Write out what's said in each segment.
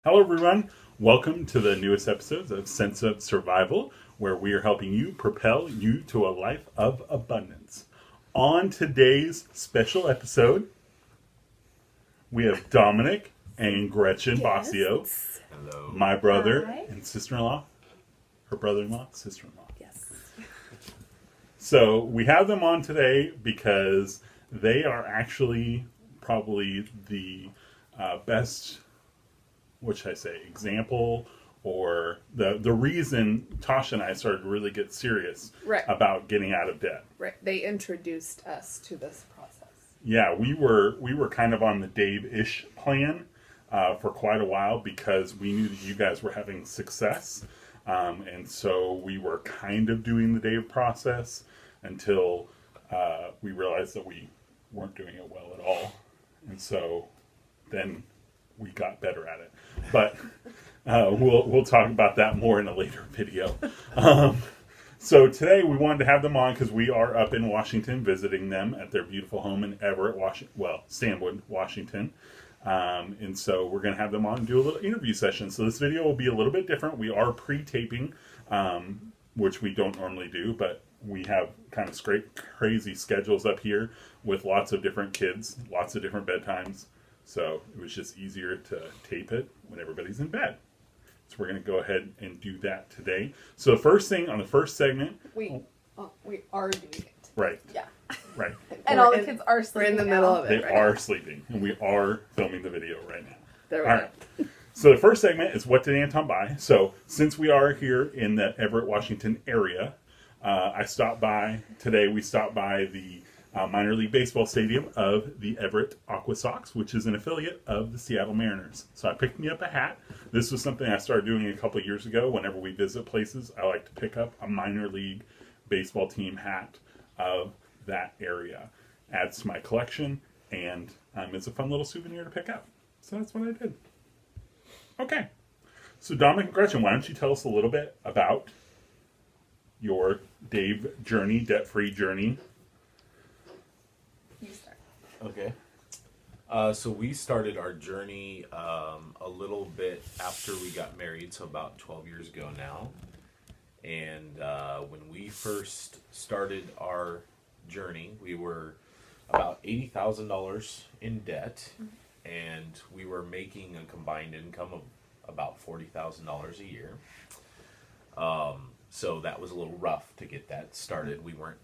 Hello, everyone. Welcome to the newest episodes of Sense of Survival, where we are helping you propel you to a life of abundance. On today's special episode, we have Dominic and Gretchen Bossio, Hello. my brother Hi. and sister-in-law, her brother-in-law, sister-in-law. Yes. So we have them on today because they are actually probably the best, what should I say, example, or the reason Tasha and I started to really get serious Right. about getting out of debt. Right. They introduced us to this process. Yeah, we were kind of on the Dave-ish plan for quite a while because we knew that you guys were having success. And so we were kind of doing the Dave process until we realized that we weren't doing it well at all. And so then we got better at it. But we'll talk about that more in a later video. So today we wanted to have them on because we are up in Washington visiting them at their beautiful home in Everett, Stanwood, Washington. And so we're going to have them on and do a little interview session. So this video will be a little bit different. We are pre-taping, which we don't normally do, but we have kind of crazy schedules up here with lots of different kids, lots of different bedtimes. So it was just easier to tape it when everybody's in bed. So we're going to go ahead and do that today. So the first thing on the first segment, We are doing it. right, Yeah. right. And all the kids are We're sleeping in the now. middle of They it. are sleeping, and we are filming the video right now. There we All go. right. So the first segment is what did Anton buy? So since we are here in the Everett, Washington area, I stopped by today. We stopped by the minor league baseball stadium of the Everett Aqua Sox, which is an affiliate of the Seattle Mariners. So I picked me up a hat. This was something I started doing a couple of years ago. Whenever we visit places, I like to pick up a minor league baseball team hat of that area. Adds to my collection, and it's a fun little souvenir to pick up. So that's what I did. Okay. So Dominic and Gretchen, why don't you tell us a little bit about your Dave journey, debt-free journey? You start. Okay. So we started our journey a little bit after we got married, so about 12 years ago now. And when we first started our journey, we were about $80,000 in debt, and we were making a combined income of about $40,000 a year. So that was a little rough to get that started. We weren't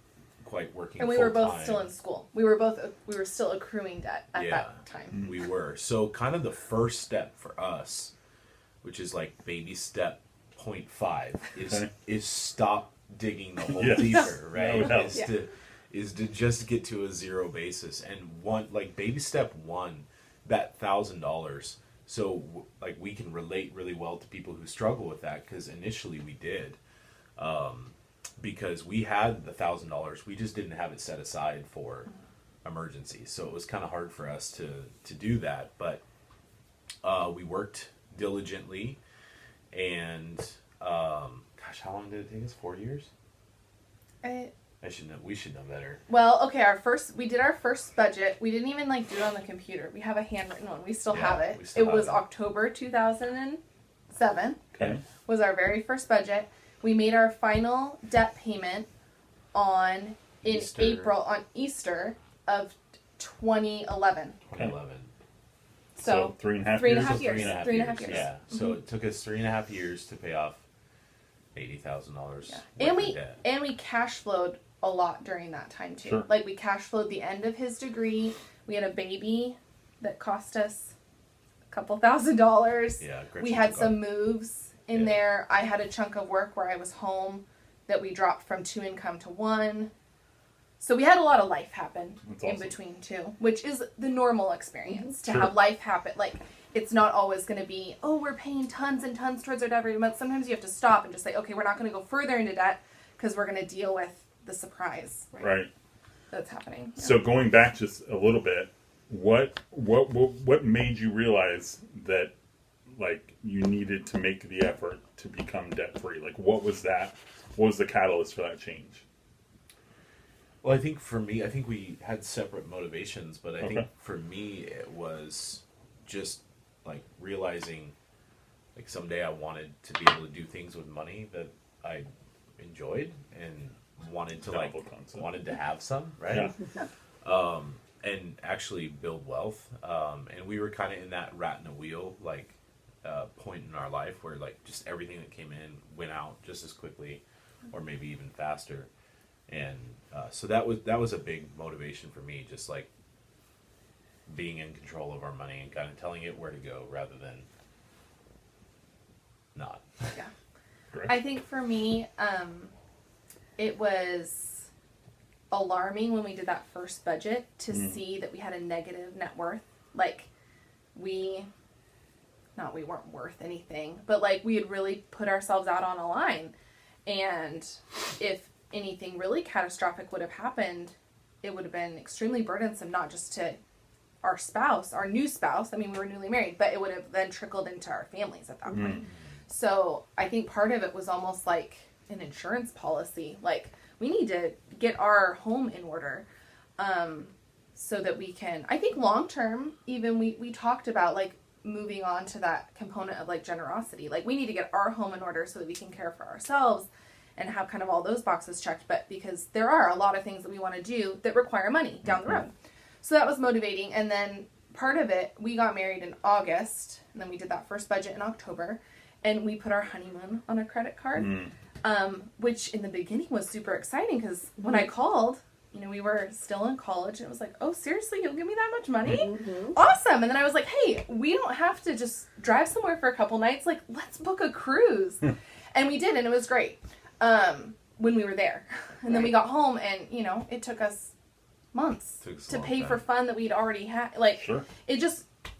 quite working And we were both full-time. still in school. We were still accruing debt at Yeah. that time. We were. So kind of the first step for us, which is like baby step 0.5, Okay. is stop digging the hole Yes. deeper, That right? would help. Is to just get to a zero basis. And baby step 1, that $1,000. So like we can relate really well to people who struggle with that, because initially we did. Because we had the $1,000, we just didn't have it set aside for emergencies. So it was kind of hard for us to do that. But we worked diligently, and gosh, how long did it take us? 4 years? We should know better. Well, okay, we did our first budget. We didn't even do it on the computer. We have a handwritten one. We still Yeah, have it. we still It have was it. October 2007 Okay. was our very first budget. We made our final debt payment in Easter. April on Easter of 2011. 2011. So 3.5 3.5 years. years. 3.5 years. Yeah. So it took us 3.5 years to pay off $80,000. Yeah. worth of debt. And we cash flowed a lot during that time too. Sure. Like we cash flowed the end of his degree. We had a baby that cost us a couple $1,000s. Yeah. We Gretchen had took some off. moves in Yeah. there. I had a chunk of work where I was home that we dropped from 2 income to 1. So we had a lot of life happen That's in awesome. between too, which is the normal experience to Sure. have life happen. Like it's not always going to be, oh, we're paying tons and tons towards our debt every month. Sometimes you have to stop and just say, okay, we're not going to go further into debt because we're going to deal with the surprise Right. that's happening. Yeah. So going back just a little bit, what made you realize that you needed to make the effort to become debt free? What was that? What was the catalyst for that change? Well, I think for me, we had separate motivations, but I Okay. think for me, it was just realizing like someday I wanted to be able to do things with money that I enjoyed and wanted to Novel concept. wanted to have some, right? Yeah. And actually build wealth. And we were kind of in that rat in a wheel, like, point in our life where like just everything that came in went out just as quickly, or maybe even faster. And so that was a big motivation for me, just like being in control of our money and kind of telling it where to go rather than not. Yeah. Correct. I think for me, it was alarming when we did that first budget to see that we had a negative net worth. Like, we weren't worth anything, but like we had really put ourselves out on a line. And if anything really catastrophic would have happened, it would have been extremely burdensome, not just to our spouse, our new spouse. I mean, we were newly married, but it would have then trickled into our families at that point. So I think part of it was almost like an insurance policy. Like, we need to get our home in order, so that we can, I think long term, even we talked about like moving on to that component of like generosity. Like, we need to get our home in order so that we can care for ourselves and have kind of all those boxes checked. But because there are a lot of things that we want to do that require money down the road. So that was motivating. And then part of it, we got married in August, and then we did that first budget in October, and we put our honeymoon on a credit card, which in the beginning was super exciting because when I called, you know, we were still in college, and it was like, oh, seriously, you'll give me that much money? Awesome. And then I was like, hey, we don't have to just drive somewhere for a couple nights. Like, let's book a cruise. And we did, and it was great when we were there. And then we got home, and, you know, it took us months to pay for fun that we'd already had. Like, Sure.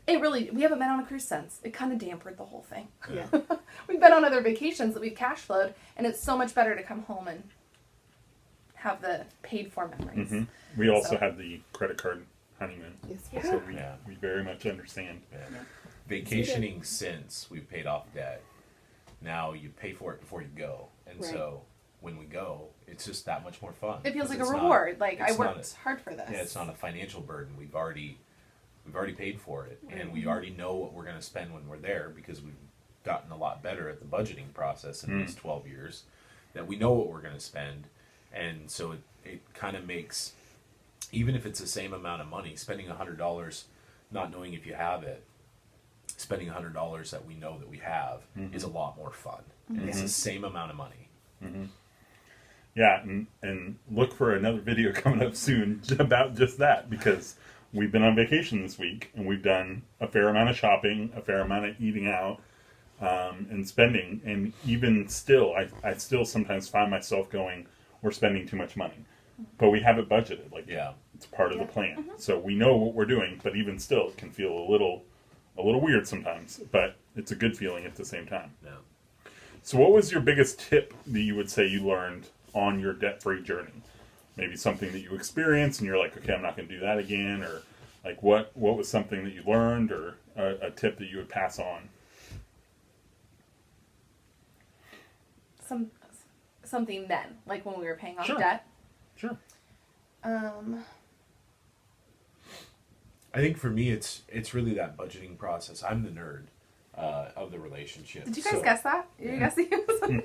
It really, we haven't been on a cruise since. It kind of dampened the whole thing. Yeah. We've been on other vacations that we've cash flowed, and it's so much better to come home and have the paid for memories. We also So- had the credit card honeymoon. Yes, Yeah. So Yeah. we very much understand. Yeah. Vacationing since we've paid off debt, now you pay for it before you go. And Right. so when we go, it's just that much more fun. It feels 'Cause like a it's not- reward. Like, I it's not worked hard for this. Yeah, it's not a financial burden. We've already paid for it, and we already know what we're going to spend when we're there because we've gotten a lot better at the budgeting process in these 12 years. That we know what we're going to spend, and so it kind of makes, even if it's the same amount of money, spending $100, not knowing if you have it, spending $100 that we know that we have is a lot more fun, and it's the same amount of money. Yeah, and look for another video coming up soon about just that, because we've been on vacation this week, and we've done a fair amount of shopping, a fair amount of eating out, and spending. And even still, I still sometimes find myself going, we're spending too much money. But we have it budgeted. Like, Yeah. it's part of the plan. So we know what we're doing, but even still, it can feel a little weird sometimes. But it's a good feeling at the same time. Yeah. So what was your biggest tip that you would say you learned on your debt-free journey? Maybe something that you experienced and you're like, okay, I'm not going to do that again, or like what was something that you learned, or a tip that you would pass on? Something then, like when we were paying off Sure. debt. Sure. I think for me, it's really that budgeting process. I'm the nerd of the relationship. Did you guys guess that? You guessing?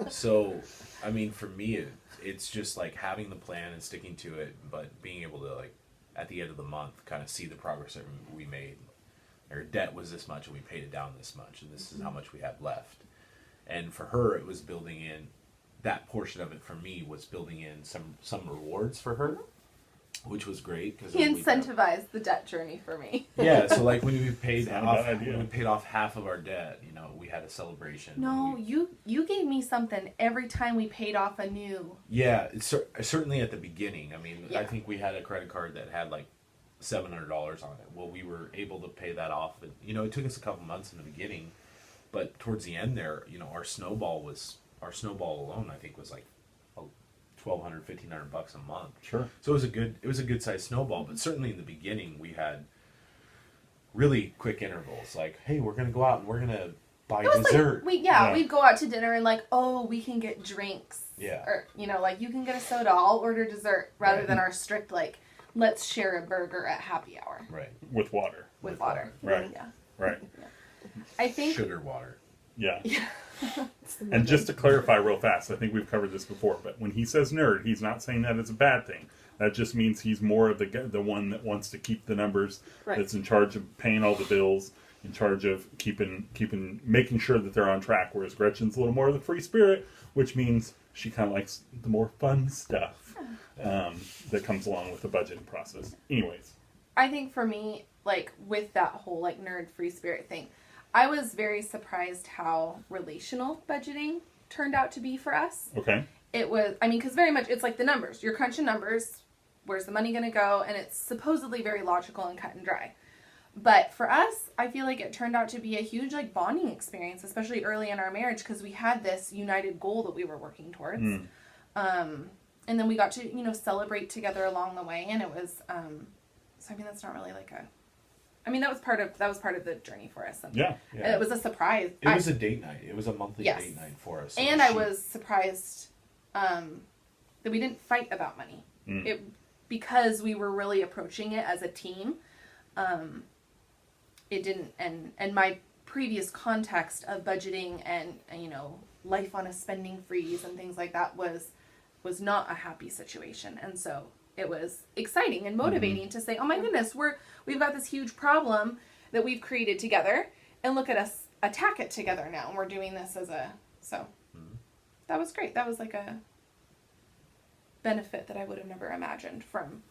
So, I mean, for me, it's just like having the plan and sticking to it, but being able to, like, at the end of the month, kind of see the progress that we made. Our debt was this much, and we paid it down this much, and this is how much we had left. And for her, it was building in, that portion of it for me was building in some rewards for her, which was great. Cause He incentivized the debt journey for me. Yeah, so like when we paid Not a off, bad idea. when we paid off half of our debt, you know, we had a celebration. No, We- you gave me something every time we paid off a new. Yeah, certainly at the beginning. I mean, I Yeah. think we had a credit card that had like $700 on it. Well, we were able to pay that off. And, you know, it took us a couple months in the beginning, but towards the end there, you know, our snowball alone, I think, was like $1,200, $1,500 a month. Sure. So it was a good sized snowball. But certainly in the beginning, we had really quick intervals. Like, hey, we're gonna go out and we're gonna buy It was dessert. like Yeah. we'd go out to dinner and like, oh, we can get drinks. Yeah. Or you know, like you can get a soda, I'll order dessert, rather Right. than our strict like, let's share a burger at happy hour Right. With water. with water. Right. Yeah. Right. I think Sugar water. Yeah. It's the And just to money. clarify real fast, I think we've covered this before, but when he says nerd, he's not saying that it's a bad thing. That just means he's more of the one that wants to keep the numbers, Right. that's in charge of paying all the bills, in charge of making sure that they're on track. Whereas Gretchen's a little more of the free spirit, which means she kind of likes the more fun stuff that comes along with the budgeting process. Anyways, I think for me, like with that whole like nerd free spirit thing, I was very surprised how relational budgeting turned out to be for us. okay, It was, I mean, because very much it's like the numbers. You're crunching numbers. Where's the money going to go? And it's supposedly very logical and cut and dry. But for us, I feel like it turned out to be a huge like bonding experience, especially early in our marriage, because we had this united goal that we were working towards. And then we got to, celebrate together along the way. And it was, so I mean, that's not really like that was part of the journey for us. And yeah, Yeah. it was a surprise. It was a date night. It was a monthly Yes. date night for us. And I was surprised that we didn't fight about money. Because we were really approaching it as a team. It didn't, and my previous context of budgeting and life on a spending freeze and things like that was not a happy situation. And so it was exciting and motivating to say, oh my goodness, we've got this huge problem that we've created together, and look at us attack it together now. And we're doing this that was great. That was like a benefit that I would have never imagined from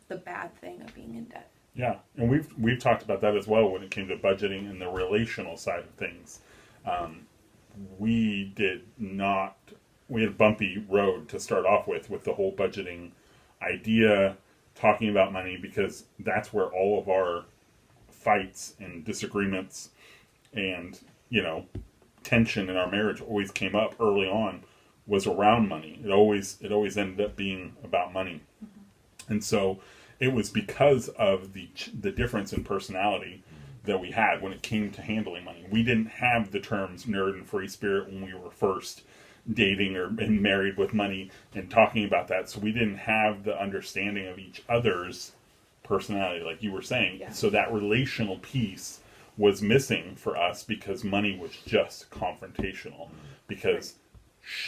the bad thing of being in debt. yeah. And we've talked about that as well when it came to budgeting and the relational side of things. We had a bumpy road to start off with the whole budgeting idea, talking about money, because that's where all of our fights and disagreements and tension in our marriage always came up early on, was around money. It always ended up being about money. And so it was because of the difference in personality that we had when it came to handling money. We didn't have the terms nerd and free spirit when we were first dating and married with money and talking about that. So we didn't have the understanding of each other's personality, like you were saying. Yeah. So that relational piece was missing for us because money was just confrontational. Because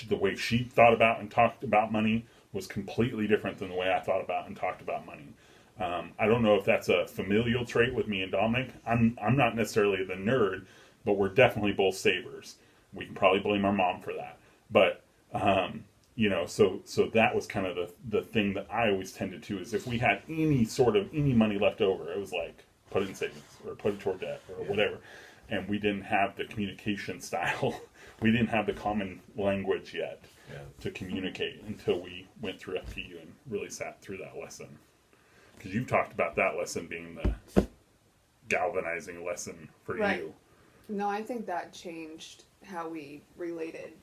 the way she thought about and talked about money was completely different than the way I thought about and talked about money. I don't know if that's a familial trait with me and Dominic. I'm not necessarily the nerd, but we're definitely both savers. We can probably blame our mom for that. But, so that was kind of the thing that I always tended to, is if we had any money left over, it was like, put it in savings or put it toward debt or whatever. And we didn't have the communication style. We didn't have the common language yet to communicate until we went through FPU and really sat through that lesson. Because you've talked about that lesson being the galvanizing lesson for Right. you. No, I think that changed how we related.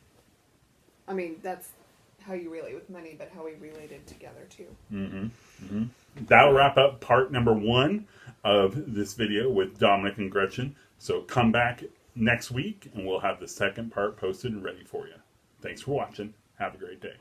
I mean, that's how you relate with money, but how we related together too. That'll wrap up part number 1 of this video with Dominic and Gretchen. So come back next week and we'll have the second part posted and ready for you. Thanks for watching. Have a great day.